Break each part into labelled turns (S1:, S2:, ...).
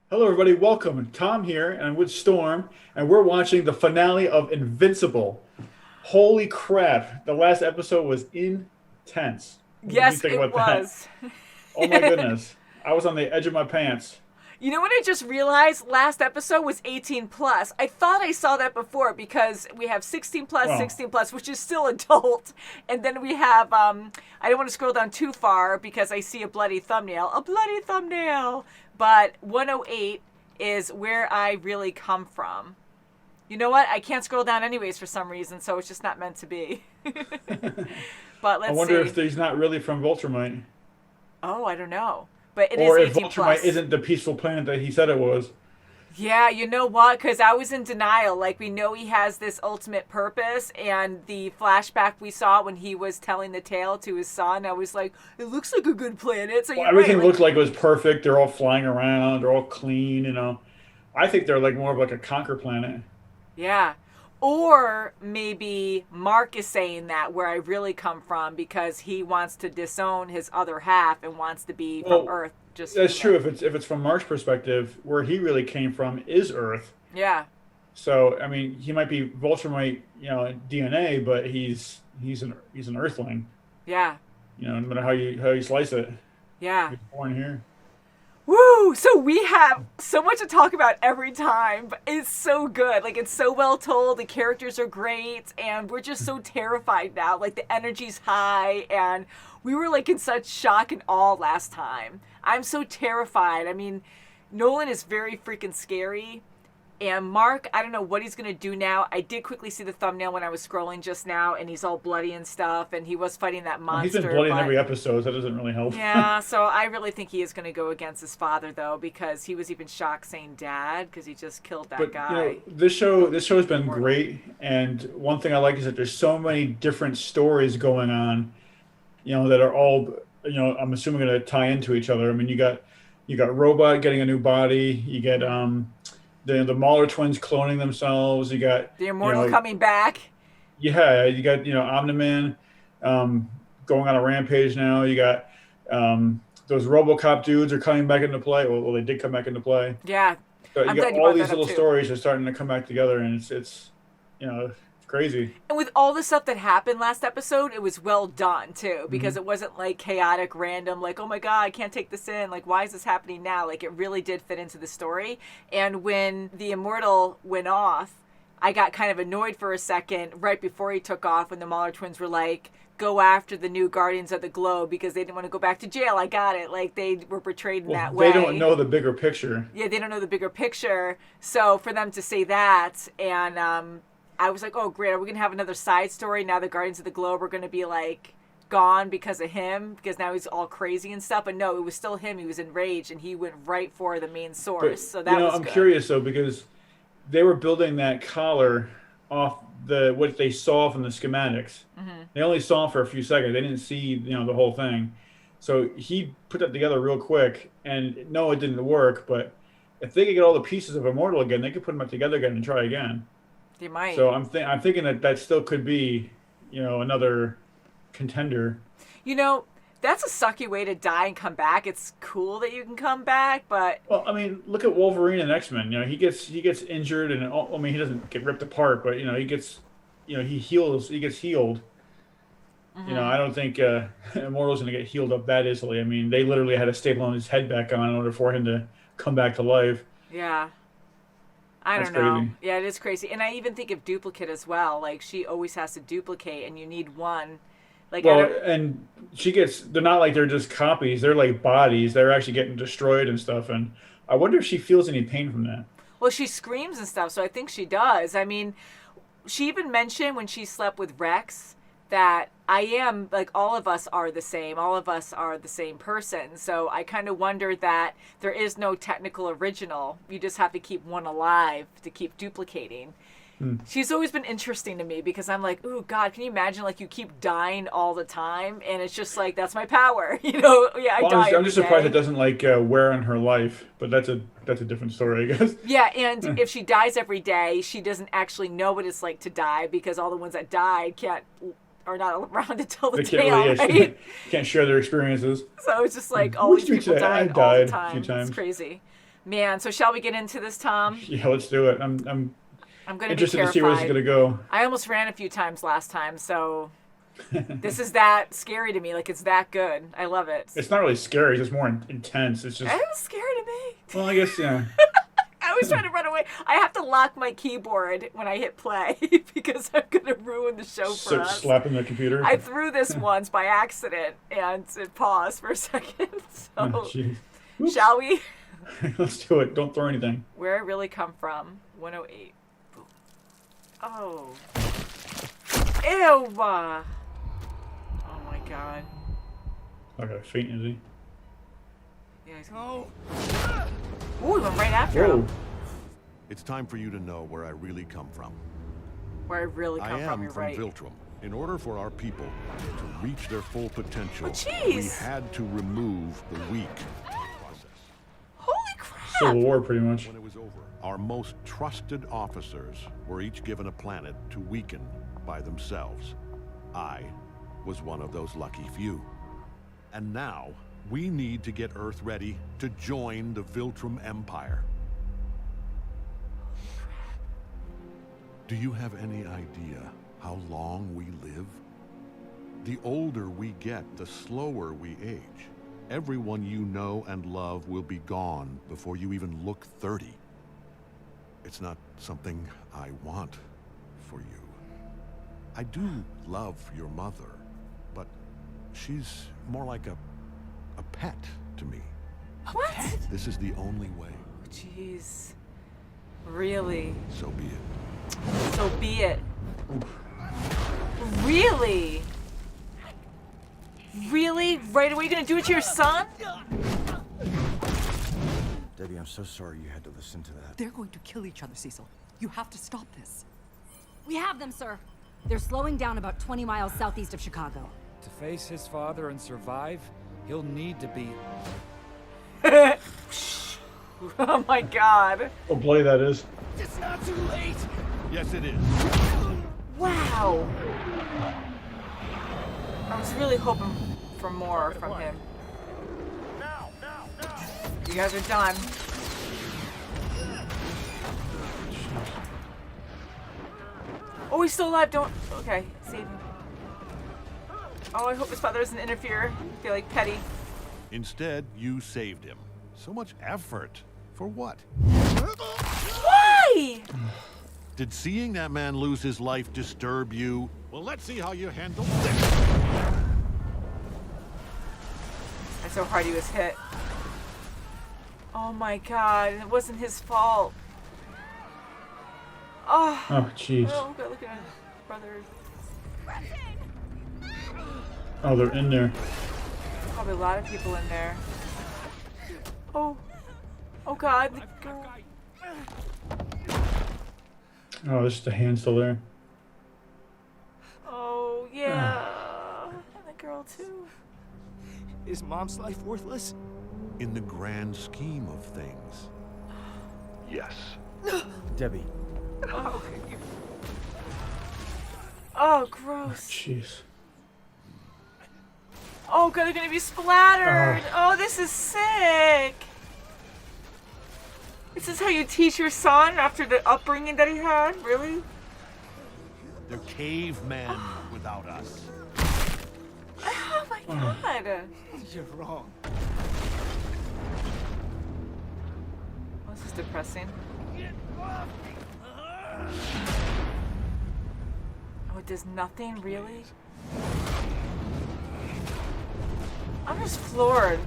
S1: Hello, everybody. Welcome. Tom here, and I'm with Storm, and we're watching the finale of Invincible. Holy crap! The last episode was intense. What did you
S2: Yes,
S1: think
S2: it
S1: about that?
S2: was.
S1: Oh my goodness. I was on the edge of my pants.
S2: You know what I just realized? Last episode was 18 plus. I thought I saw that before because we have 16 plus,
S1: Well,
S2: 16 plus, which is still adult. And then we have, I don't want to scroll down too far because I see a bloody thumbnail. A bloody thumbnail! But 108 is where I really come from. You know what? I can't scroll down anyways for some reason, so it's just not meant to be. But
S1: I
S2: let's
S1: wonder
S2: see.
S1: if he's not really from Viltrumite,
S2: Oh, I don't know. But it is
S1: or if
S2: 18
S1: Viltrumite
S2: plus.
S1: isn't the peaceful planet that he said it was.
S2: Yeah, you know what? Because I was in denial. Like, we know he has this ultimate purpose, and the flashback we saw when he was telling the tale to his son, I was like, it looks like a good planet. So
S1: Well,
S2: you're right.
S1: everything
S2: Like,
S1: looked like it was perfect. They're all flying around. They're all clean. I think they're like more of like a conquer planet.
S2: yeah. Or maybe Mark is saying that where I really come from because he wants to disown his other half and wants to be from
S1: Well,
S2: Earth, just
S1: that's true.
S2: human.
S1: If it's from Mark's perspective, where he really came from is Earth.
S2: Yeah.
S1: So I mean, he might be Viltrumite, DNA, but he's an Earthling.
S2: Yeah.
S1: No matter how you slice it,
S2: Yeah.
S1: he's born here.
S2: Woo! So we have so much to talk about every time, but it's so good. Like, it's so well told. The characters are great, and we're just so terrified now. Like, the energy's high, and we were like in such shock and awe last time. I'm so terrified. I mean, Nolan is very freaking scary. And Mark, I don't know what he's going to do now. I did quickly see the thumbnail when I was scrolling just now, and he's all bloody and stuff, and he was fighting that
S1: Well, he's been
S2: monster,
S1: bloody in
S2: but
S1: every episode, so that doesn't really help.
S2: yeah, so I really think he is going to go against his father, though, because he was even shocked saying dad because he just killed that
S1: But
S2: guy.
S1: this show has been
S2: Immortal.
S1: great, and one thing I like is that there's so many different stories going on, that are all, I'm assuming going to tie into each other. I mean, you got Robot getting a new body, you get
S2: Mm-hmm.
S1: the Mauler twins cloning themselves, you got,
S2: The
S1: you
S2: immortal
S1: know,
S2: coming back.
S1: yeah, you got, Omni-Man going on a rampage now. You got those RoboCop dudes are coming back into play. Well, they did come back into play.
S2: Yeah,
S1: So you
S2: I'm
S1: got
S2: glad you
S1: all
S2: brought that
S1: these
S2: up,
S1: little
S2: too.
S1: stories are starting to come back together, and it's crazy.
S2: And with all the stuff that happened last episode, it was well done, too, because
S1: Hmm.
S2: it wasn't like chaotic, random, like, oh my God, I can't take this in. Like, why is this happening now? Like, it really did fit into the story. And when the immortal went off, I got kind of annoyed for a second right before he took off when the Mauler twins were like, go after the new Guardians of the Globe because they didn't want to go back to jail. I got it. Like, they were portrayed in
S1: Well,
S2: that
S1: they don't
S2: way.
S1: know the bigger picture.
S2: Yeah, they don't know the bigger picture. So for them to say that, and I was like, oh, great, are we going to have another side story? Now the Guardians of the Globe are going to be like gone because of him, because now he's all crazy and stuff. But no, it was still him. He was enraged and he went right for the main
S1: But
S2: source. So that was
S1: I'm
S2: good.
S1: curious though because they were building that collar off what they saw from the schematics.
S2: Mm-hmm.
S1: They only saw it for a few seconds. They didn't see, the whole thing. So he put that together real quick, and no, it didn't work. But if they could get all the pieces of Immortal again, they could put them back together again and try again.
S2: They might.
S1: So I'm thinking that still could be, another contender.
S2: You know, that's a sucky way to die and come back. It's cool that you can come back, but
S1: Well, I mean, look at Wolverine and X-Men. He gets injured, and I mean, he doesn't get ripped apart, but he gets, he heals. He gets healed.
S2: mm-hmm.
S1: I don't think Immortal's going to get healed up that easily. I mean, they literally had to staple his head back on in order for him to come back to life.
S2: Yeah. I
S1: That's
S2: don't know.
S1: crazy.
S2: Yeah, it is crazy. And I even think of duplicate as well. Like, she always has to duplicate, and you need one. Like, I
S1: Well,
S2: don't.
S1: and they're not like they're just copies. They're like bodies. They're actually getting destroyed and stuff. And I wonder if she feels any pain from that.
S2: Well, she screams and stuff, so I think she does. I mean, she even mentioned when she slept with Rex that I am, like, all of us are the same. All of us are the same person. So I kind of wonder that there is no technical original. You just have to keep one alive to keep duplicating.
S1: Hmm.
S2: She's always been interesting to me because I'm like, ooh, God, can you imagine, like, you keep dying all the time? And it's just like, that's my power. Yeah, I
S1: Well, I'm
S2: die
S1: just, I'm
S2: every
S1: just surprised it
S2: day.
S1: doesn't like wear on her life, but that's a different story, I guess.
S2: Yeah, and if she dies every day, she doesn't actually know what it's like to die because all the ones that died can't are not around to tell the
S1: They can't really
S2: tale, right?
S1: can't share their experiences.
S2: So it's just like all
S1: Which
S2: these
S1: speaks
S2: people
S1: to that, I
S2: dying all the
S1: died a few
S2: time. It's
S1: times.
S2: crazy. Man, so shall we get into this, Tom?
S1: Yeah, let's do it. I'm
S2: I'm going to be
S1: interested
S2: terrified.
S1: to see where this is gonna go.
S2: I almost ran a few times last time, so this is that scary to me. Like, it's that good. I love it.
S1: It's not really scary. It's just more intense. It's just.
S2: It was scary to me.
S1: Well, I guess yeah.
S2: I always try to run away. I have to lock my keyboard when I hit play because I'm going to ruin the show for us.
S1: Slapping the computer.
S2: I threw this once by accident and it paused for a second. So,
S1: Oh,
S2: shall we?
S1: Let's do it. Don't throw anything.
S2: Where I really come from. 108. Oh. Ew. Oh my god.
S1: Okay, faint is he?
S2: Yeah, he's... Oh. Ooh, he went right after him.
S3: It's time for you to know where I really come from.
S2: Where I really come from, you're
S3: from
S2: right.
S3: Viltrum. In order for our people to reach their full potential,
S2: Oh,
S3: we had to remove the weak.
S2: Holy crap!
S1: Civil War, pretty much.
S3: When it was over, our most trusted officers were each given a planet to weaken by themselves. I was one of those lucky few. And now, we need to get Earth ready to join the Viltrum Empire. Do you have any idea how long we live? The older we get, the slower we age. Everyone you know and love will be gone before you even look 30. It's not something I want for you. I do love your mother, but she's more like a pet to me.
S2: What?
S3: This is the only way.
S2: Jeez. Really?
S3: So be it.
S2: So be it. Really? Really? Right away you're gonna do it to your son?
S4: Debbie, I'm so sorry you had to listen to that.
S5: They're going to kill each other, Cecil. You have to stop this.
S6: We have them, sir. They're slowing down about 20 miles southeast of Chicago.
S7: To face his father and survive, he'll need to be...
S2: Oh my god.
S1: Oh, bloody that is.
S5: It's not too late!
S3: Yes, it is.
S2: Wow. I was really hoping for more from him. You guys are done. Oh, he's still alive. Don't... Okay, save him. Oh, I hope his father doesn't interfere. I feel like petty.
S3: Instead, you saved him. So much effort. For what?
S2: Why?
S3: Did seeing that man lose his life disturb you? Well, let's see how you handle this.
S2: That's so hard he was hit. Oh my god, it wasn't his fault. Oh.
S1: Oh, jeez.
S2: Oh, God, look at his brother.
S1: Oh, they're in there.
S2: Probably a lot of people in there. Oh. Oh god, the girl.
S1: Oh, there's the hand still there.
S2: Oh, yeah. And the girl, too.
S5: Is Mom's life worthless?
S3: In the grand scheme of things, yes.
S4: Debbie,
S2: Oh, oh gross.
S1: Jeez.
S2: Oh god, they're gonna be splattered. Oh, this is sick. This is how you teach your son after the upbringing that he had? Really?
S3: They're cavemen without us.
S2: Oh my god.
S5: You're wrong.
S2: Oh, this is depressing. Oh, it does nothing, really? I'm just floored.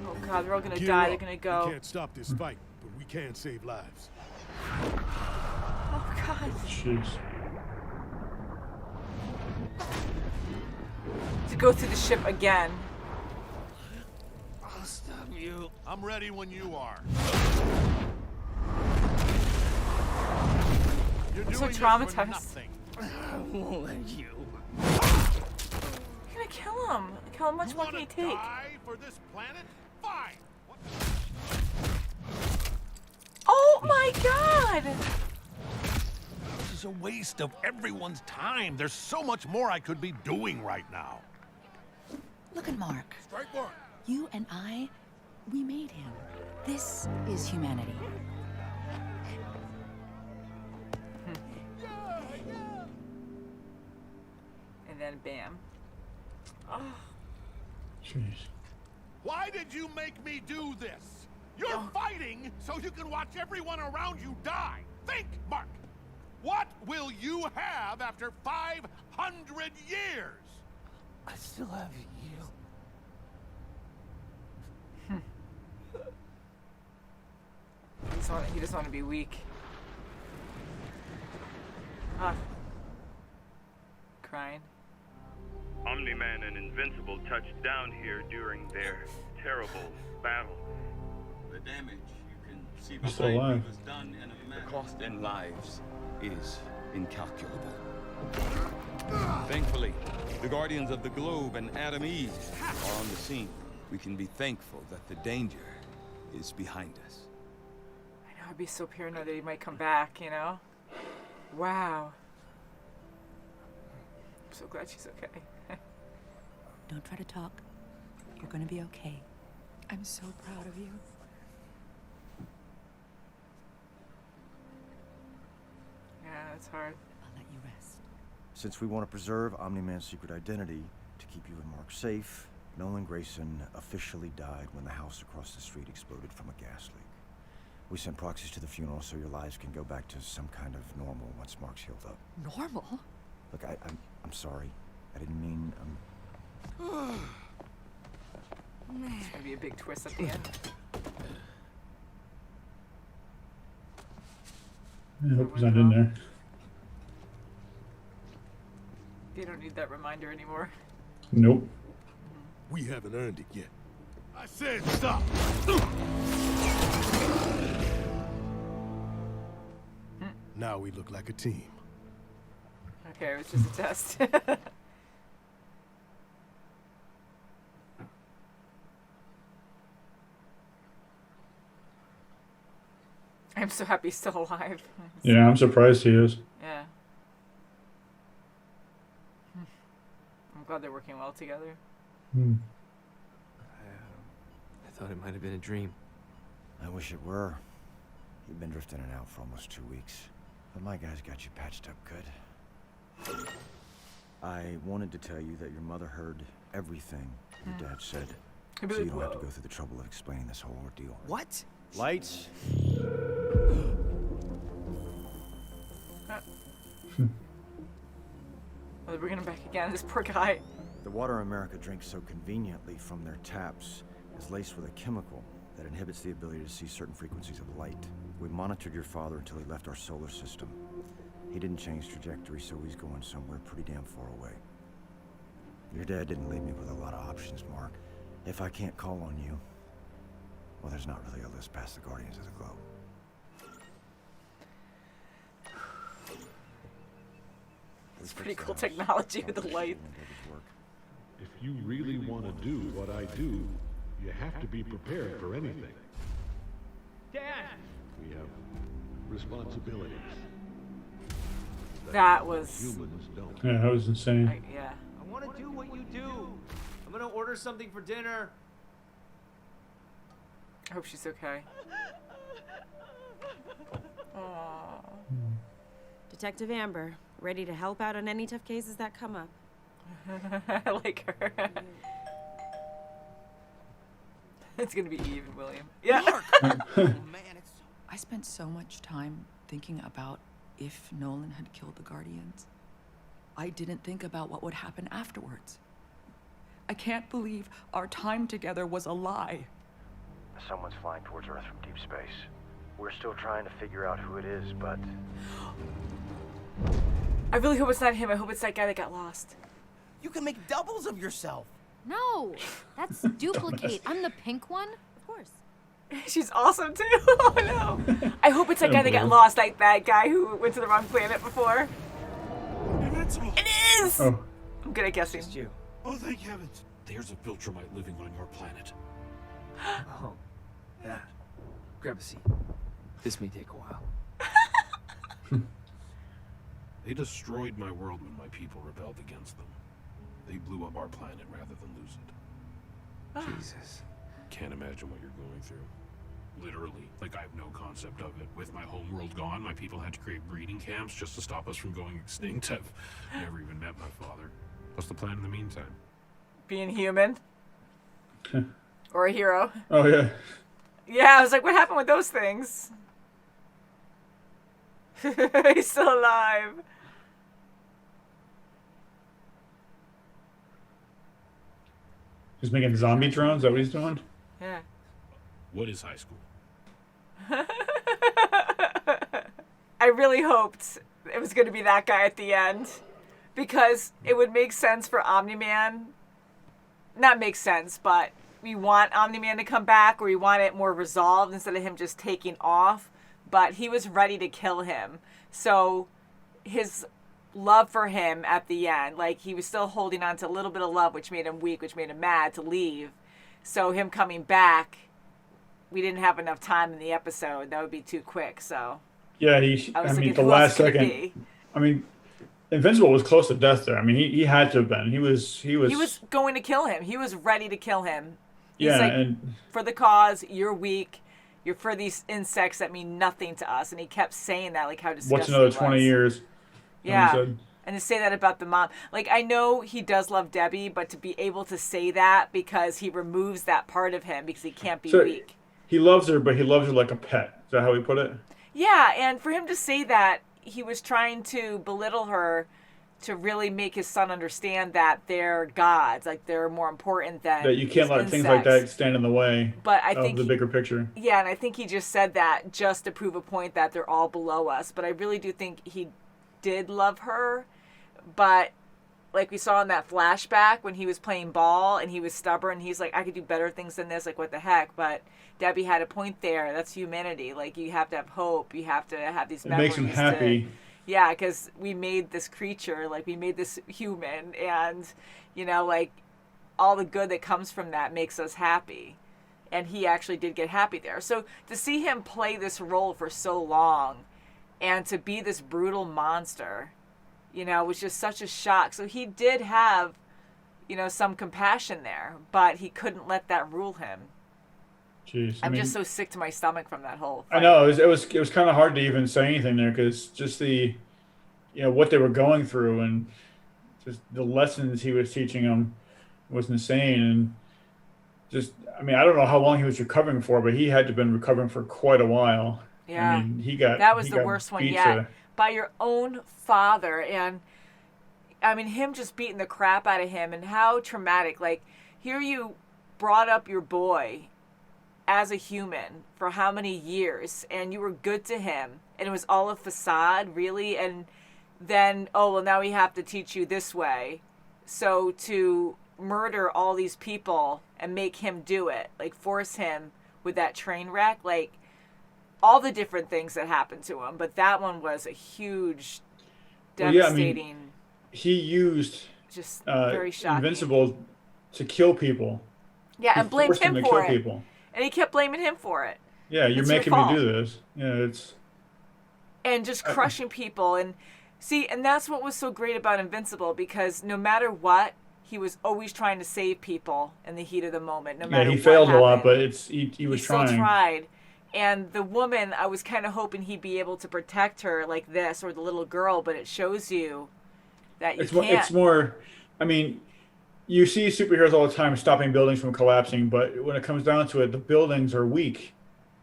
S2: Oh god, they're all gonna die, they're gonna go.
S8: We can't stop this fight, but we can save lives.
S2: Oh god.
S1: Jeez.
S2: To go through the ship again.
S5: I'll stop you.
S3: I'm ready when you are. You're
S2: I'm so
S3: doing this for
S2: traumatized.
S3: nothing.
S5: I won't let you.
S2: You're gonna kill him. How much
S3: You
S2: more can
S3: wanna
S2: he take?
S3: die for this planet? Fine. What?
S2: Oh my god!
S3: This is a waste of everyone's time. There's so much more I could be doing right now.
S9: Look at Mark.
S8: Strike one.
S9: You and I, we made him. This is humanity.
S2: And then bam. Oh.
S1: Jeez.
S8: Why did you make me do this? You're fighting so you can watch everyone around you die. Think, Mark. What will you have after 500 years?
S5: I still have you.
S2: He just want to be weak. Ah. Crying.
S10: Omni-Man and Invincible touched down here during their terrible battle.
S11: The damage you can see
S1: He's still
S11: behind
S1: alive.
S11: me was done in a manner. The cost in lives is incalculable. Thankfully, the Guardians of the Globe and Adam Eve are on the scene. We can be thankful that the danger is behind us.
S2: I know, I'd be so paranoid that he might come back, you know? Wow. I'm so glad she's okay.
S9: Don't try to talk. You're gonna be okay. I'm so proud of you.
S2: Yeah, that's hard.
S9: I'll let you rest.
S4: Since we want to preserve Omni-Man's secret identity to keep you and Mark safe, Nolan Grayson officially died when the house across the street exploded from a gas leak. We sent proxies to the funeral so your lives can go back to some kind of normal once Mark's healed up.
S9: Normal?
S4: Look, I'm sorry. I didn't mean,
S2: It's gonna be a big twist at the end.
S1: I hope he's not in there.
S2: You don't need that reminder anymore.
S1: Nope.
S8: We haven't earned it yet. I said stop. Now we look like a team.
S2: Okay, it was just a test. I'm so happy he's still alive.
S1: Yeah, I'm surprised he is.
S2: Yeah. I'm glad they're working well together.
S1: Hmm.
S5: I thought it might have been a dream.
S4: I wish it were. You've been drifting in and out for almost 2 weeks. But my guys got you patched up good. I wanted to tell you that your mother heard everything your dad said. So you don't have to go through the trouble of explaining this whole ordeal.
S5: What?
S4: Lights?
S2: Oh, they're bringing him back again, this poor guy.
S4: The water America drinks so conveniently from their taps is laced with a chemical that inhibits the ability to see certain frequencies of light. We monitored your father until he left our solar system. He didn't change trajectory, so he's going somewhere pretty damn far away. Your dad didn't leave me with a lot of options, Mark. If I can't call on you, well, there's not really a list past the Guardians of the Globe.
S2: It's pretty cool technology with the light.
S3: If you really want to do what I do, you have to be prepared for anything.
S5: Dad!
S3: We have responsibilities.
S2: That was...
S3: Humans don't.
S1: Yeah, that was insane.
S2: yeah.
S5: I want to do what you do. I'm gonna order something for dinner.
S2: I hope she's okay. Aww.
S12: Detective Amber, ready to help out on any tough cases that come up.
S2: I like her. It's gonna be Eve and William. Yeah.
S9: I spent so much time thinking about if Nolan had killed the Guardians. I didn't think about what would happen afterwards. I can't believe our time together was a lie.
S4: Someone's flying towards Earth from deep space. We're still trying to figure out who it is, but...
S2: I really hope it's not him. I hope it's that guy that got lost.
S5: You can make doubles of yourself.
S6: No, that's duplicate. I'm the pink one.
S12: Of course.
S2: She's awesome too. Oh no. I hope it's that guy that got lost, like that guy who went to the wrong planet before.
S8: Invincible.
S2: It is!
S1: Oh.
S2: I'm good at guessing.
S5: Just you.
S8: Oh, thank heavens.
S13: There's a Viltrumite living on your planet.
S5: Oh. Yeah. Grab a seat. This may take a while.
S13: They destroyed my world when my people rebelled against them. They blew up our planet rather than lose it.
S5: Jesus.
S13: Can't imagine what you're going through. Literally. Like, I have no concept of it. With my homeworld gone, my people had to create breeding camps just to stop us from going extinct. I've never even met my father. What's the plan in the meantime?
S2: Being human. Or a hero.
S1: Oh, yeah.
S2: Yeah, I was like, what happened with those things? He's still alive.
S1: He's making zombie drones? Is that what he's doing?
S2: Yeah.
S13: What is high school?
S2: I really hoped it was going to be that guy at the end. Because it would make sense for Omni-Man. Not make sense, but we want Omni-Man to come back, or we want it more resolved instead of him just taking off. But he was ready to kill him. So his love for him at the end, like he was still holding on to a little bit of love, which made him weak, which made him mad to leave. So him coming back, we didn't have enough time in the episode. That would be too quick. So
S1: yeah, I mean, the last second. I mean, Invincible was close to death there. I mean, he had to have been. He was
S2: going to kill him. He was ready to kill him. He's
S1: yeah,
S2: like,
S1: and
S2: for the cause, you're weak. You're for these insects that mean nothing to us. And he kept saying that, like how disgusting.
S1: What's another 20 years?
S2: Yeah. And to say that about the mom. Like, I know he does love Debbie, but to be able to say that because he removes that part of him because he can't be weak.
S1: He loves her, but he loves her like a pet. Is that how he put it?
S2: Yeah, and for him to say that, he was trying to belittle her to really make his son understand that they're gods, like they're more important than
S1: that you can't let things like that stand in the way of the bigger picture.
S2: Yeah, and I think he just said that just to prove a point that they're all below us. But I really do think he did love her, but like we saw in that flashback when he was playing ball and he was stubborn, he's like, I could do better things than this, like what the heck. But Debbie had a point there. That's humanity. Like, you have to have hope. You have to have these memories.
S1: It makes him happy.
S2: Yeah, because we made this creature, like we made this human, and you know, like all the good that comes from that makes us happy. And he actually did get happy there. So to see him play this role for so long and to be this brutal monster, you know, was just such a shock. So he did have, you know, some compassion there, but he couldn't let that rule him.
S1: Jeez,
S2: I'm just so sick to my stomach from that whole fight.
S1: I know it was kind of hard to even say anything there because just the, you know, what they were going through and just the lessons he was teaching them was insane. And just, I mean, I don't know how long he was recovering for, but he had to have been recovering for quite a while.
S2: Yeah,
S1: I mean,
S2: that was the worst one yet. By your own father, and I mean him just beating the crap out of him, and how traumatic. Like, here you brought up your boy as a human for how many years, and you were good to him, and it was all a facade, really, and then, oh, well, now we have to teach you this way. So to murder all these people and make him do it, like force him with that train wreck, like all the different things that happened to him, but that one was a huge, devastating.
S1: Well, yeah, I mean, he used
S2: just very shocking.
S1: Invincible to kill people.
S2: Yeah, and blamed him for it.
S1: People.
S2: And he kept blaming him for it.
S1: Yeah, you're making me do this. Yeah, it's...
S2: And just crushing people. And see, and that's what was so great about Invincible, because no matter what, he was always trying to save people in the heat of the moment. No matter what
S1: he failed
S2: happened.
S1: a lot, but he was trying.
S2: Still tried. And the woman, I was kind of hoping he'd be able to protect her like this, or the little girl, but it shows you that you can't.
S1: It's more, I mean... You see superheroes all the time stopping buildings from collapsing, but when it comes down to it, the buildings are weak.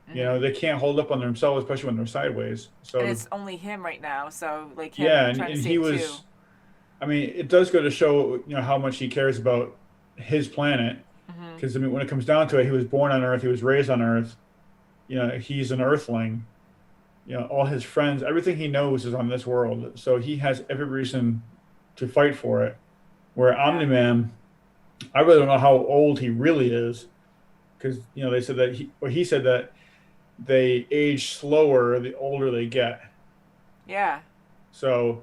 S1: Mm-hmm. You know, they can't hold up on themselves, especially when they're sideways. So
S2: and it's only him right now, so like him trying to
S1: he was.
S2: Too.
S1: I mean, it does go to show, you know, how much he cares about his planet. Because I mean, when it comes down to it, he was born on Earth, he was raised on Earth. You know, he's an Earthling. You know, all his friends, everything he knows is on this world, so he has every reason to fight for it. Where Omni-Man, I really don't know how old he really is, because you know they said that he said that they age slower the older they get.
S2: Yeah.
S1: So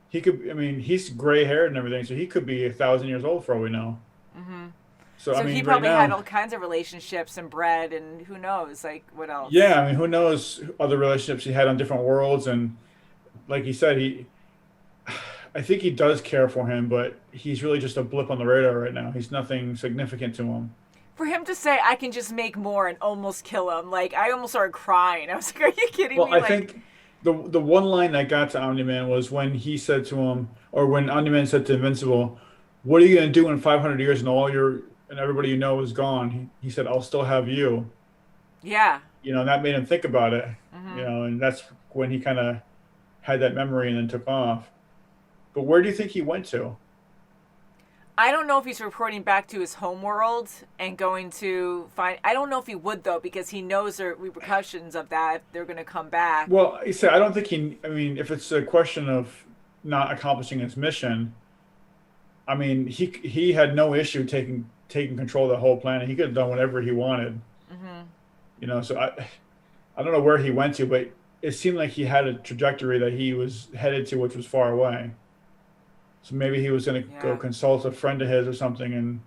S1: he could. I mean, he's gray haired and everything, so he could be 1,000 years old for all we know.
S2: Mm-hmm.
S1: So I mean,
S2: he probably had all kinds of relationships and bred, and who knows, like what else?
S1: Yeah, I mean, who knows other relationships he had on different worlds, and like he said, I think he does care for him, but he's really just a blip on the radar right now. He's nothing significant to him.
S2: For him to say, I can just make more and almost kill him, like, I almost started crying. I was like, are you kidding
S1: Well,
S2: me?
S1: I
S2: Like,
S1: think the one line that got to Omni-Man was when he said to him, or when Omni-Man said to Invincible, "What are you going to do in 500 years and and everybody you know is gone?" He said, "I'll still have you."
S2: yeah.
S1: And that made him think about it.
S2: Hmm.
S1: And that's when he kind of had that memory and then took off. But where do you think he went to?
S2: I don't know if he's reporting back to his home world and going to find. I don't know if he would, though, because he knows the repercussions of that if they're going to come back.
S1: Well, he said, I don't think I mean, if it's a question of not accomplishing his mission, I mean, he had no issue taking control of the whole planet. He could have done whatever he wanted. So I don't know where he went to, but it seemed like he had a trajectory that he was headed to, which was far away. So maybe he was going to go consult a friend of his or something,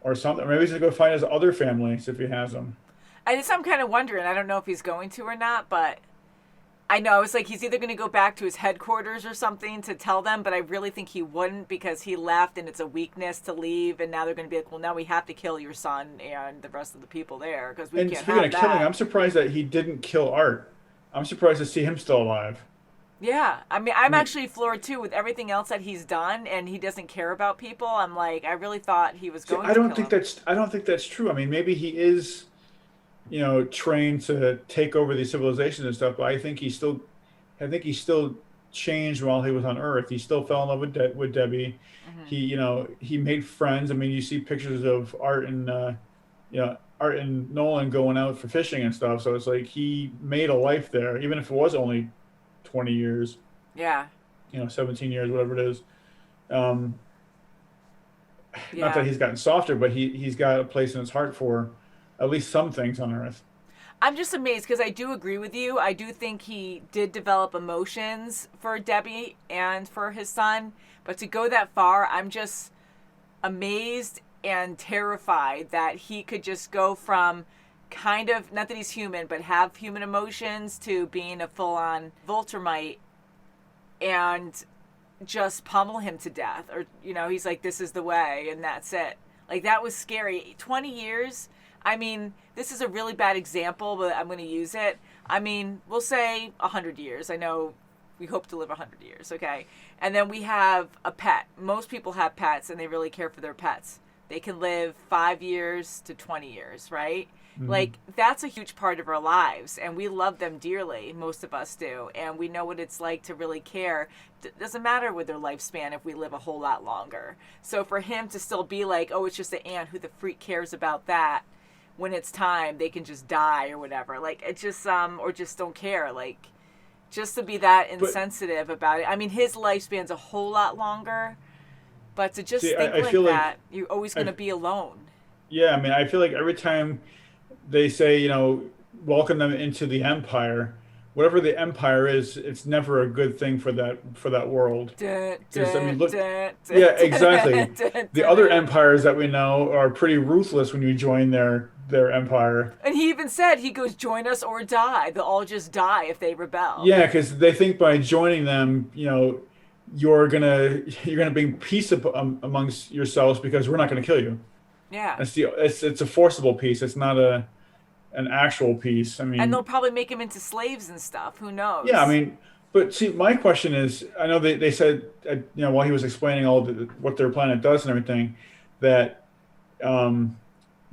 S1: or something. Maybe he's going to go find his other families if he has them.
S2: I'm kind of wondering. I don't know if he's going to or not, but I know it's like he's either going to go back to his headquarters or something to tell them, but I really think he wouldn't because he left and it's a weakness to leave, and now they're going to be like, well, now we have to kill your son and the rest of the people there because we can't have that.
S1: And speaking of killing, I'm surprised that he didn't kill Art. I'm surprised to see him still alive.
S2: Yeah, I mean, I'm actually floored too with everything else that he's done, and he doesn't care about people. I'm like, I really thought he was going.
S1: I don't think that's true. I mean, maybe he is, trained to take over these civilizations and stuff. But I think he still changed while he was on Earth. He still fell in love with Debbie. He made friends. I mean, you see pictures of Art and Art and Nolan going out for fishing and stuff. So it's like he made a life there, even if it was only 20 years.
S2: Yeah.
S1: 17 years, whatever it is. Not that he's gotten softer, but he's got a place in his heart for at least some things on Earth.
S2: I'm just amazed because I do agree with you. I do think he did develop emotions for Debbie and for his son, but to go that far, I'm just amazed and terrified that he could just go from kind of, not that he's human, but have human emotions to being a full-on Viltrumite and just pummel him to death. Or, he's like, this is the way, and that's it. Like, that was scary. 20 years, I mean, this is a really bad example, but I'm going to use it. I mean, we'll say 100 years. I know we hope to live 100 years, okay? And then we have a pet. Most people have pets, and they really care for their pets. They can live 5 years to 20 years, right? Mm-hmm. Like, that's a huge part of our lives, and we love them dearly. Most of us do, and we know what it's like to really care. It doesn't matter with their lifespan if we live a whole lot longer. So for him to still be like, oh, it's just an ant, who the freak cares about that? When it's time, they can just die or whatever. Like, it just, or just don't care. Like, just to be that insensitive about it. I mean, his lifespan's a whole lot longer, but to just think like that, you're always going to be alone.
S1: Yeah, I mean, I feel like every time they say, welcome them into the Empire, whatever the Empire is, it's never a good thing for that world. Yeah, exactly. The other empires that we know are pretty ruthless when you join their empire.
S2: And he even said, he goes, join us or die. They'll all just die if they rebel.
S1: Yeah, because they think by joining them, you're gonna bring peace amongst yourselves because we're not gonna kill you.
S2: Yeah.
S1: It's a forcible peace. It's not an actual peace. I mean,
S2: and they'll probably make him into slaves and stuff. Who knows?
S1: Yeah, I mean, but see, my question is, I know they said, while he was explaining what their planet does and everything, that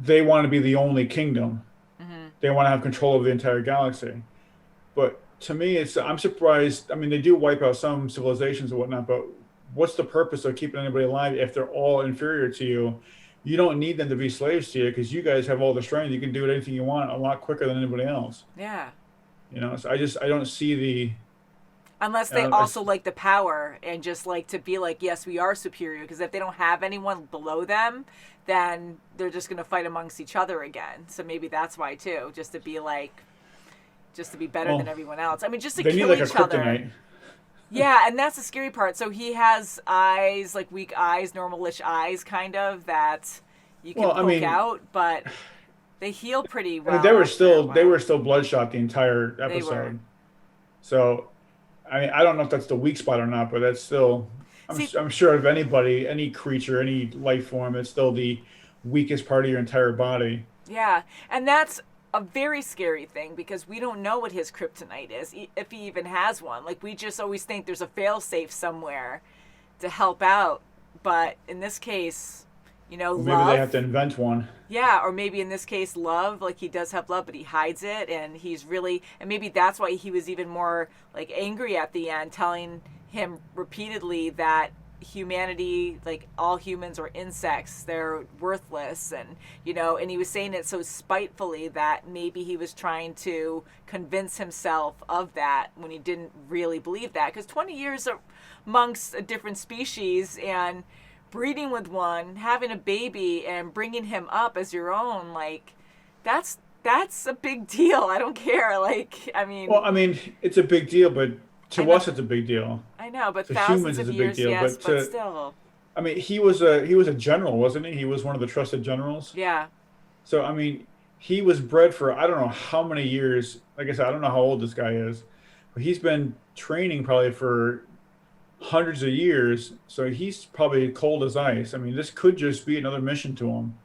S1: they want to be the only kingdom. Mm-hmm. They want to have control of the entire galaxy. But to me, I'm surprised. I mean, they do wipe out some civilizations and whatnot, but what's the purpose of keeping anybody alive if they're all inferior to you? You don't need them to be slaves to you because you guys have all the strength. You can do anything you want a lot quicker than anybody else.
S2: Yeah.
S1: So I don't see the...
S2: Unless they also like the power and just like to be like, yes, we are superior. Because if they don't have anyone below them, then they're just going to fight amongst each other again. So maybe that's why too, just to be better than everyone else. I mean, just to kill
S1: like
S2: each
S1: a
S2: other.
S1: Kryptonite.
S2: Yeah, and that's the scary part. So he has eyes, like weak eyes, normal-ish eyes, kind of, that you can poke out, but they heal pretty well.
S1: I mean, they were still bloodshot the entire episode.
S2: They were.
S1: So, I mean, I don't know if that's the weak spot or not, but that's still. I'm sure of anybody, any creature, any life form, it's still the weakest part of your entire body.
S2: Yeah, and that's a very scary thing because we don't know what his kryptonite is, if he even has one. Like, we just always think there's a failsafe somewhere to help out. But in this case, you know,
S1: Maybe
S2: love.
S1: they have to invent one.
S2: Yeah, or maybe in this case, love. Like, he does have love, but he hides it, and he's really, and maybe that's why he was even more like angry at the end, telling him repeatedly that humanity, like all humans are insects, they're worthless, and you know, and he was saying it so spitefully that maybe he was trying to convince himself of that when he didn't really believe that. Because 20 years amongst a different species and breeding with one, having a baby and bringing him up as your own, like that's a big deal. I don't care. Like, I mean,
S1: Well, I mean, it's a big deal, but to us, it's a big deal.
S2: I know, but
S1: To
S2: thousands
S1: humans,
S2: of
S1: it's a
S2: years,
S1: big deal.
S2: yes,
S1: but
S2: still.
S1: I mean, he was a general, wasn't he? He was one of the trusted generals.
S2: Yeah.
S1: So I mean, he was bred for I don't know how many years. Like I said, I don't know how old this guy is, but he's been training probably for hundreds of years. So he's probably cold as ice. I mean, this could just be another mission to him,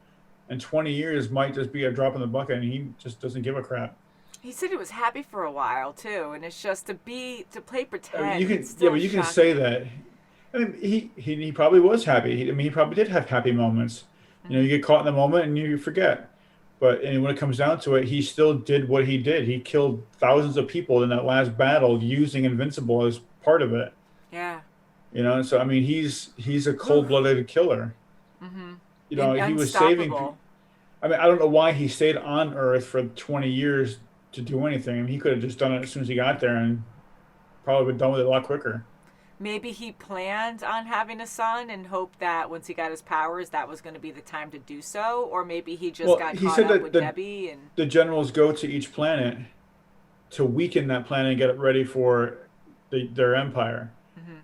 S1: and 20 years might just be a drop in the bucket, and he just doesn't give a crap.
S2: He said he was happy for a while too, and it's just to play pretend.
S1: I mean, you can,
S2: it's
S1: yeah,
S2: still
S1: but you can
S2: shocking.
S1: say that. I mean, he probably was happy. I mean, he probably did have happy moments. You know, you get caught in the moment and you forget. But and when it comes down to it, he still did what he did. He killed thousands of people in that last battle using Invincible as part of it.
S2: Yeah.
S1: You know, so I mean, he's a cold-blooded killer.
S2: Mm-hmm.
S1: You know, he was saving.
S2: Unstoppable.
S1: I mean, I don't know why he stayed on Earth for 20 years to do anything. I mean, he could have just done it as soon as he got there and probably been done with it a lot quicker.
S2: Maybe he planned on having a son and hoped that once he got his powers, that was going to be the time to do so. Or maybe he just got
S1: he
S2: caught
S1: said
S2: up
S1: that
S2: with Debbie. And
S1: the generals go to each planet to weaken that planet and get it ready for their empire.
S2: Mhm.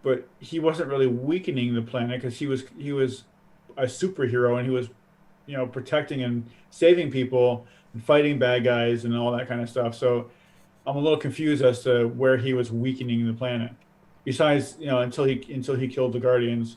S1: But he wasn't really weakening the planet because he was a superhero and he was, you know, protecting and saving people and fighting bad guys and all that kind of stuff. So I'm a little confused as to where he was weakening the planet. Besides, you know, until he killed the Guardians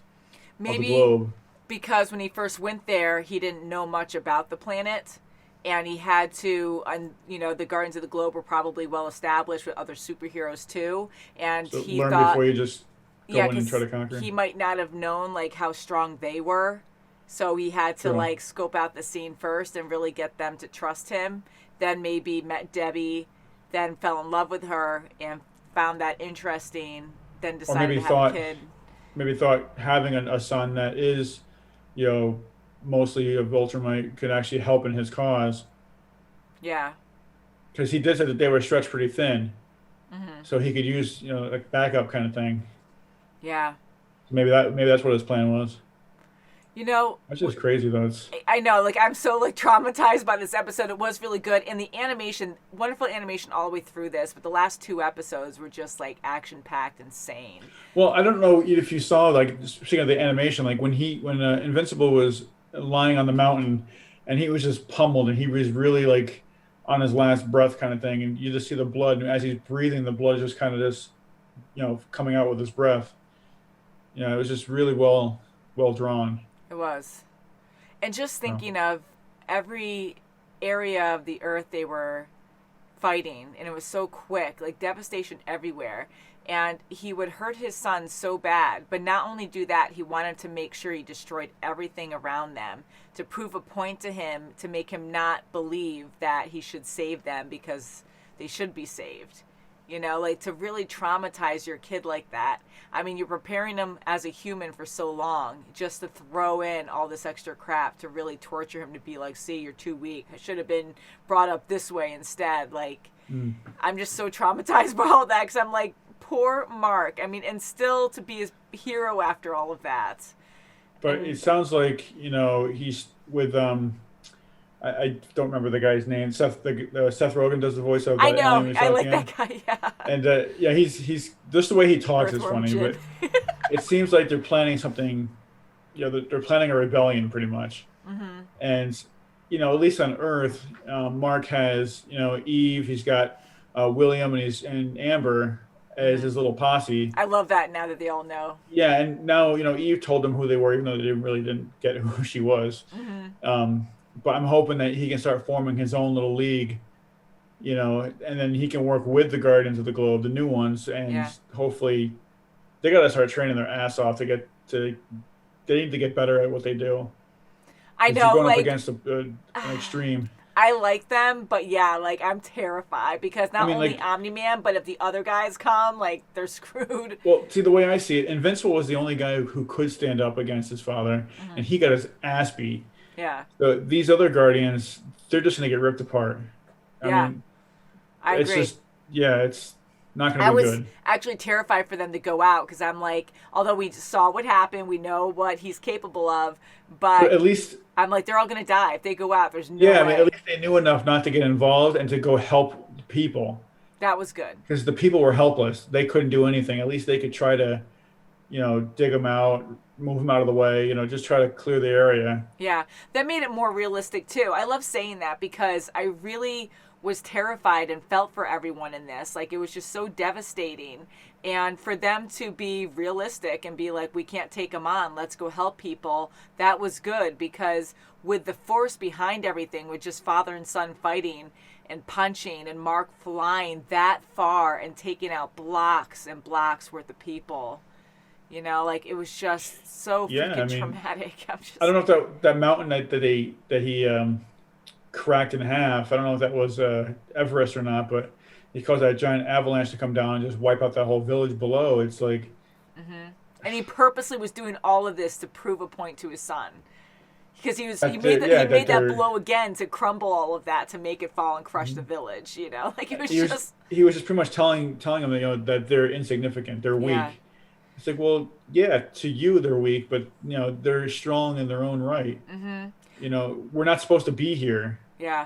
S1: of the globe.
S2: Because when he first went there, he didn't know much about the planet, and he had to, you know, the Guardians of the Globe were probably well established with other superheroes too, and
S1: So
S2: he
S1: learn
S2: thought,
S1: before you just go in and
S2: 'cause
S1: try to conquer.
S2: he might not have known like how strong they were, so he had to
S1: True.
S2: like scope out the scene first and really get them to trust him. Then maybe met Debbie, then fell in love with her and found that interesting. Then
S1: Or
S2: decided
S1: maybe
S2: to have a kid.
S1: maybe thought having a son that is, you know, mostly a Viltrumite could actually help in his cause.
S2: Yeah.
S1: Because he did say that they were stretched pretty thin,
S2: Mhm.
S1: so he could use, you know, like backup kind of thing.
S2: Yeah.
S1: Maybe that's what his plan was.
S2: You know,
S1: That's just crazy though. It's
S2: I know, like I'm so like traumatized by this episode. It was really good, and the animation, wonderful animation all the way through this. But the last two episodes were just like action packed, insane.
S1: well, I don't know if you saw, like, speaking of the animation, like when Invincible was lying on the mountain and he was just pummeled and he was really like on his last breath kind of thing, and you just see the blood, and as he's breathing, the blood just kind of just, you know, coming out with his breath. You know, it was just really well drawn.
S2: It was, and just thinking of every area of the earth they were fighting, and it was so quick, like devastation everywhere. And he would hurt his son so bad, but not only do that, he wanted to make sure he destroyed everything around them to prove a point to him, to make him not believe that he should save them because they should be saved. You know, like to really traumatize your kid like that. I mean, you're preparing him as a human for so long, just to throw in all this extra crap to really torture him, to be like, see, you're too weak. I should have been brought up this way instead. Like, I'm just so traumatized by all that, because I'm like, poor Mark. I mean, and still to be his hero after all of that.
S1: But it sounds like, you know, he's with I don't remember the guy's name. Seth Rogen does the voice of.
S2: I know.
S1: Alien
S2: I like
S1: Messiah.
S2: that guy. Yeah.
S1: And yeah, he's just the way he talks is
S2: Earthworm
S1: funny,
S2: Jim.
S1: but it seems like they're planning something. You know, they're planning a rebellion pretty much.
S2: Mm-hmm.
S1: And you know, at least on Earth, Mark has, you know, Eve. He's got William and Amber as his little posse.
S2: I love that now that they all know.
S1: Yeah, and now Eve told them who they were, even though they didn't get who she was. But I'm hoping that he can start forming his own little league, and then he can work with the Guardians of the Globe, the new ones, and hopefully they got to start training their ass off to get to. They need to get better at what they do.
S2: I know,
S1: you're going
S2: like
S1: up against an extreme.
S2: I like them, but yeah, like I'm terrified because not only
S1: like,
S2: Omni-Man, but if the other guys come, like they're screwed.
S1: Well, see, the way I see it, Invincible was the only guy who could stand up against his father, and he got his ass beat.
S2: Yeah.
S1: So these other Guardians, they're just going to get ripped apart.
S2: I agree.
S1: It's not going to be good.
S2: I was actually terrified for them to go out because I'm like, although we saw what happened, we know what he's capable of, but
S1: at least
S2: I'm like, they're all going to die if they go out. There's no way.
S1: I mean, at least they knew enough not to get involved and to go help people.
S2: That was good.
S1: Because the people were helpless. They couldn't do anything. At least they could try to, dig them out, move them out of the way, just try to clear the area.
S2: Yeah, that made it more realistic too. I love saying that because I really was terrified and felt for everyone in this. Like, it was just so devastating. And for them to be realistic and be like, we can't take them on, let's go help people, that was good because with the force behind everything, with just father and son fighting and punching and Mark flying that far and taking out blocks and blocks worth of people, like it was just so freaking traumatic.
S1: I don't know if that mountain that he cracked in half, I don't know if that was Everest or not, but he caused that giant avalanche to come down and just wipe out that whole village below. It's like...
S2: And he purposely was doing all of this to prove a point to his son. Because he made that blow again to crumble all of that, to make it fall and crush the village, Like it was
S1: he was just pretty much telling them, that they're insignificant, they're weak.
S2: Yeah.
S1: It's like, well, yeah, to you they're weak, but, they're strong in their own right. We're not supposed to be here.
S2: Yeah.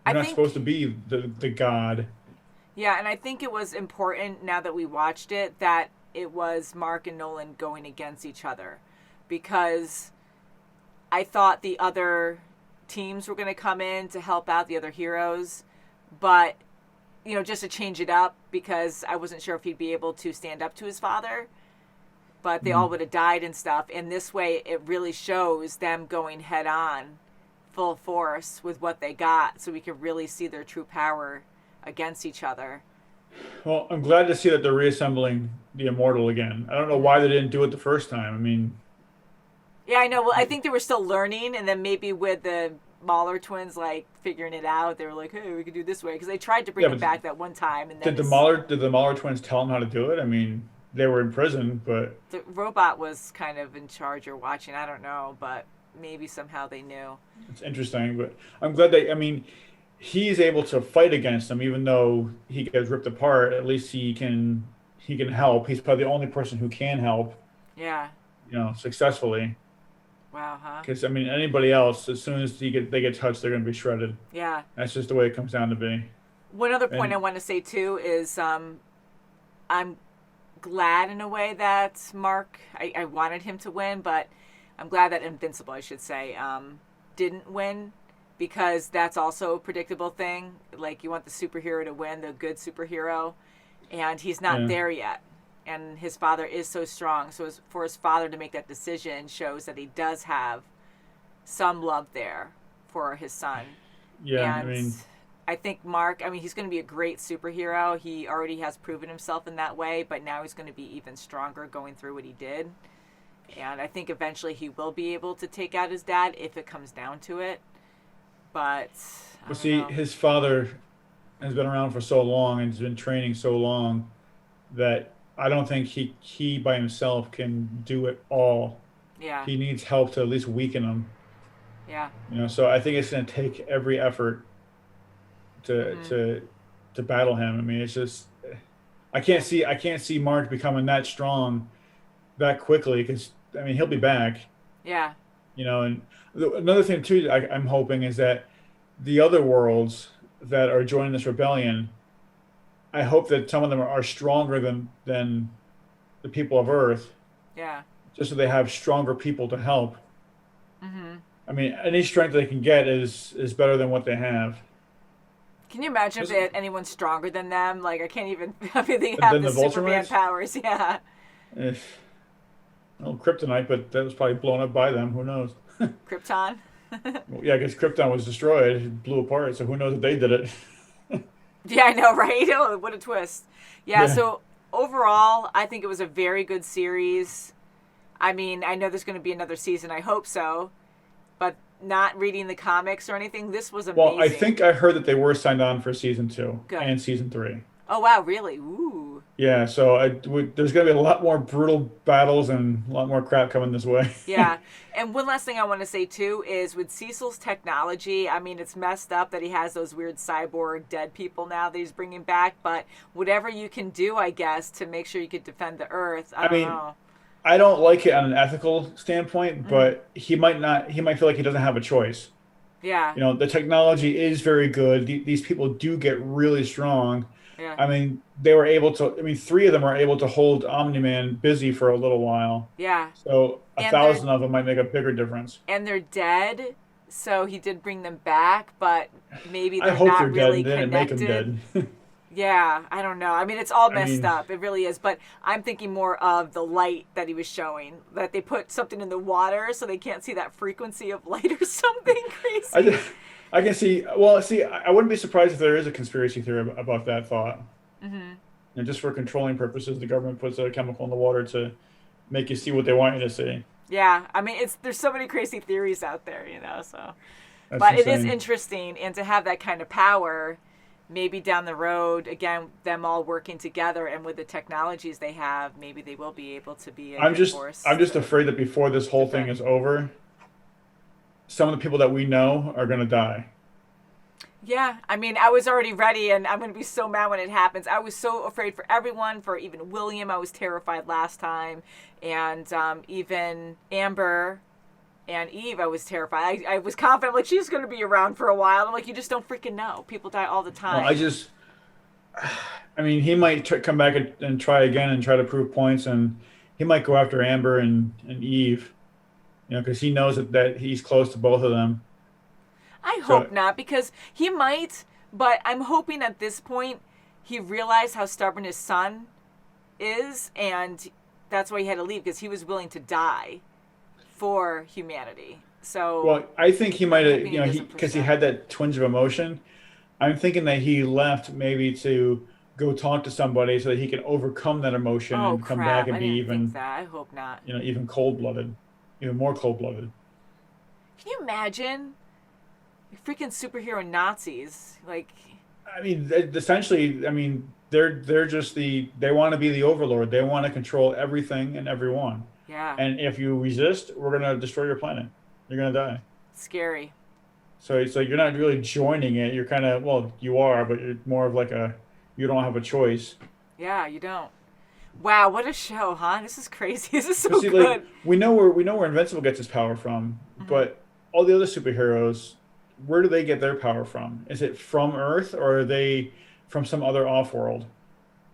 S1: We're not supposed to be the god.
S2: Yeah, and I think it was important, now that we watched it, that it was Mark and Nolan going against each other. Because I thought the other teams were going to come in to help out the other heroes. But, just to change it up, because I wasn't sure if he'd be able to stand up to his father. But they all would have died and stuff. And this way, it really shows them going head on, full force, with what they got. So we could really see their true power against each other.
S1: Well, I'm glad to see that they're reassembling the Immortal again. I don't know why they didn't do it the first time. I mean...
S2: Yeah, I know. Well, I think they were still learning, and then maybe with the Mahler twins, like, figuring it out, they were like, hey, we could do this way. Because they tried to bring it back that one time. And then
S1: did the Mahler twins tell them how to do it? I mean, they were in prison, but...
S2: The robot was kind of in charge or watching. I don't know, but maybe somehow they knew.
S1: It's interesting, but I'm glad he's able to fight against them, even though he gets ripped apart. At least he can help. He's probably the only person who can help.
S2: Yeah.
S1: Successfully.
S2: Wow, huh?
S1: Because anybody else, as soon as they get touched, they're going to be shredded.
S2: Yeah.
S1: That's just the way it comes down to be.
S2: One other point I want to say too is I'm glad in a way that Mark. I wanted him to win, but I'm glad that Invincible, I should say, didn't win. Because that's also a predictable thing. Like, you want the superhero to win, the good superhero. And he's not there yet. And his father is so strong. So for his father to make that decision shows that he does have some love there for his son.
S1: Yeah,
S2: and I think Mark, he's going to be a great superhero. He already has proven himself in that way. But now he's going to be even stronger going through what he did. And I think eventually he will be able to take out his dad if it comes down to it. But
S1: see, his father has been around for so long and has been training so long that I don't think he by himself can do it all.
S2: Yeah.
S1: He needs help to at least weaken him.
S2: Yeah.
S1: So I think it's going to take every effort to battle him. I mean, it's just I can't see Mark becoming that strong that quickly because he'll be back.
S2: Yeah.
S1: And another thing too I'm hoping is that the other worlds that are joining this rebellion, I hope that some of them are stronger than the people of Earth.
S2: Yeah.
S1: Just so they have stronger people to help. Any strength they can get is better than what they have.
S2: Can you imagine if they had anyone stronger than them? Like, I can't even... I mean, they have
S1: Than
S2: the
S1: the
S2: Superman
S1: Viltrumites?
S2: powers, yeah.
S1: Well, kryptonite, but that was probably blown up by them. Who knows?
S2: Krypton?
S1: Well, yeah, I guess Krypton was destroyed. It blew apart, so who knows if they did it.
S2: Yeah, I know, right? Oh, what a twist. Yeah,
S1: Yeah.
S2: so overall, I think it was a very good series. I mean, I know there's going to be another season. I hope so. But not reading the comics or anything, this was amazing.
S1: Well, I think I heard that they were signed on for season 2
S2: Good.
S1: and season 3.
S2: Oh, wow, really? Ooh.
S1: Yeah, so there's going to be a lot more brutal battles and a lot more crap coming this way.
S2: Yeah. And one last thing I want to say, too, is with Cecil's technology, I mean, it's messed up that he has those weird cyborg dead people now that he's bringing back. But whatever you can do, I guess, to make sure you could defend the Earth, I don't know.
S1: I don't like it on an ethical standpoint, but he might feel like he doesn't have a choice.
S2: Yeah.
S1: You know, the technology is very good. These people do get really strong.
S2: Yeah.
S1: I mean, they were able to, 3 of them are able to hold Omni-Man busy for a little while.
S2: Yeah.
S1: So
S2: And
S1: 1,000 of them might make a bigger difference.
S2: And they're dead, so he did bring them back, but maybe
S1: I
S2: they're
S1: hope
S2: not
S1: they're
S2: really
S1: dead and they didn't
S2: connected.
S1: make them dead.
S2: Yeah, I don't know. I mean, it's all messed
S1: mean-
S2: up. It really is. But I'm thinking more of the light that he was showing, that they put something in the water so they can't see that frequency of light or something crazy.
S1: I can see. Well, see, I wouldn't be surprised if there is a conspiracy theory about that thought.
S2: Mm-hmm.
S1: And just for controlling purposes, the government puts a chemical in the water to make you see what they want you to see.
S2: Yeah, I mean, there's so many crazy theories out there, you know. So,
S1: That's
S2: but it is
S1: insane.
S2: interesting, and to have that kind of power, maybe down the road, again, them all working together, and with the technologies they have, maybe they will be able to be a
S1: I'm
S2: good
S1: just
S2: force.
S1: afraid that before this whole thing is over, some of the people that we know are going to die.
S2: Yeah, I mean, I was already ready, and I'm going to be so mad when it happens. I was so afraid for everyone, for even William. I was terrified last time, and even Amber and Eve, I was terrified. I was confident, like, she's going to be around for a while. I'm like, you just don't freaking know. People die all the time.
S1: Well, I mean, he might come back and try again and try to prove points, and he might go after Amber and Eve, you know, because he knows that he's close to both of them.
S2: I hope not, because he might, but I'm hoping at this point he realized how stubborn his son is, and that's why he had to leave, because he was willing to die for humanity. So,
S1: Well, I think he might have,
S2: hoping he
S1: you know,
S2: doesn't
S1: because he had that twinge of emotion. I'm thinking that he left maybe to go talk to somebody so that he can overcome that emotion
S2: oh
S1: and come
S2: crap!
S1: back and
S2: I
S1: be
S2: didn't
S1: even,
S2: think that. I hope not.
S1: you know, even cold-blooded, even more cold-blooded.
S2: Can you imagine? Freaking superhero Nazis, like.
S1: I mean, essentially, I mean, they're just they want to be the overlord. They want to control everything and everyone.
S2: Yeah.
S1: And if you resist, we're gonna destroy your planet. You're gonna die.
S2: Scary.
S1: So it's like you're not really joining it. You're kind of, well, you are, but you're more of like you don't have a choice.
S2: Yeah, you don't. Wow, what a show, huh? This is crazy. This is so
S1: But see,
S2: good.
S1: like we know where Invincible gets his power from, but all the other superheroes, where do they get their power from? Is it from Earth, or are they from some other off-world?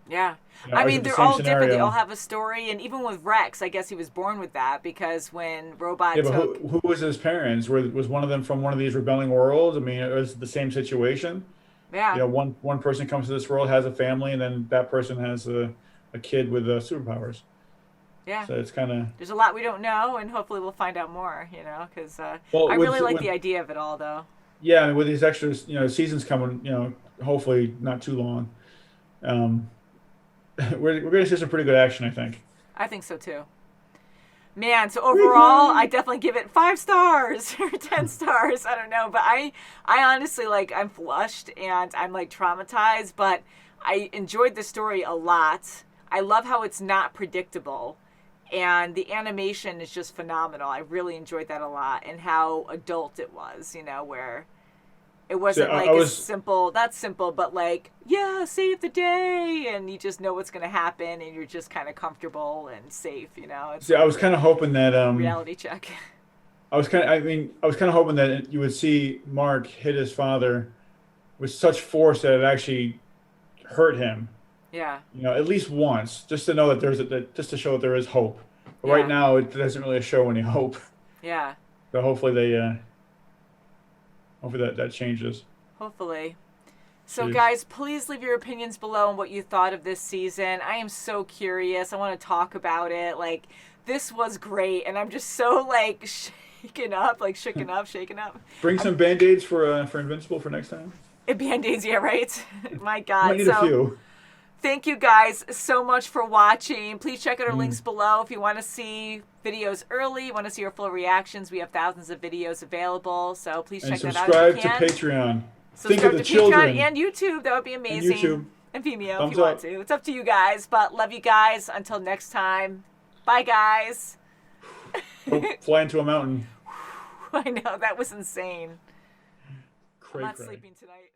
S2: Yeah.
S1: You know,
S2: I
S1: or is
S2: mean,
S1: it the
S2: they're
S1: same
S2: all different. They
S1: scenario?
S2: all have a story. And even with Rex, I guess he was born with that, because when Robot
S1: Yeah, but
S2: took...
S1: who was his parents? Was one of them from one of these rebelling worlds? I mean, it was the same situation.
S2: Yeah.
S1: You know, one person comes to this world, has a family, and then that person has a kid with superpowers.
S2: Yeah.
S1: So it's kind of...
S2: There's a lot we don't know, and hopefully we'll find out more, you know, because
S1: Well,
S2: I
S1: with-
S2: really like
S1: with-
S2: the idea of it all, though.
S1: Yeah, I mean, with these extras, you know, seasons coming, you know, hopefully not too long. We're going to see some pretty good action, I think.
S2: I think so, too. Man, so overall, I definitely give it 5 stars or 10 stars. I don't know. But I honestly, like, I'm flushed and I'm, like, traumatized. But I enjoyed the story a lot. I love how it's not predictable. And the animation is just phenomenal. I really enjoyed that a lot. And how adult it was, you know, where it wasn't
S1: I
S2: like a
S1: was-
S2: simple, not simple, but like, yeah, save the day. And you just know what's going to happen. And you're just kind of comfortable and safe, you know. It's
S1: See, I was kind of hoping that...
S2: reality check.
S1: I was kind of hoping that you would see Mark hit his father with such force that it actually hurt him.
S2: Yeah.
S1: You know, at least once, just to know that just to show that there is hope. But
S2: Yeah.
S1: right now, it doesn't really show any hope.
S2: Yeah.
S1: So hopefully that changes.
S2: Hopefully. So,
S1: Jeez.
S2: guys, please leave your opinions below on what you thought of this season. I am so curious. I want to talk about it. Like, this was great, and I'm just so, like, shaken up.
S1: Bring some Band-Aids for Invincible for next time.
S2: Band-Aids, yeah, right? My God.
S1: Might need a few.
S2: Thank you guys so much for watching. Please check out our links below if you want to see videos early, want to see our full reactions. We have thousands of videos available, so please check that out.
S1: And subscribe to Patreon.
S2: Subscribe
S1: Think of the children.
S2: Patreon and YouTube. That would be amazing.
S1: And YouTube.
S2: And Vimeo
S1: Thumbs
S2: if you want
S1: up.
S2: to. It's up to you guys, but love you guys. Until next time. Bye, guys.
S1: Oh, fly into a mountain.
S2: I know, that was insane.
S1: Cray,
S2: I'm not
S1: cray.
S2: sleeping tonight.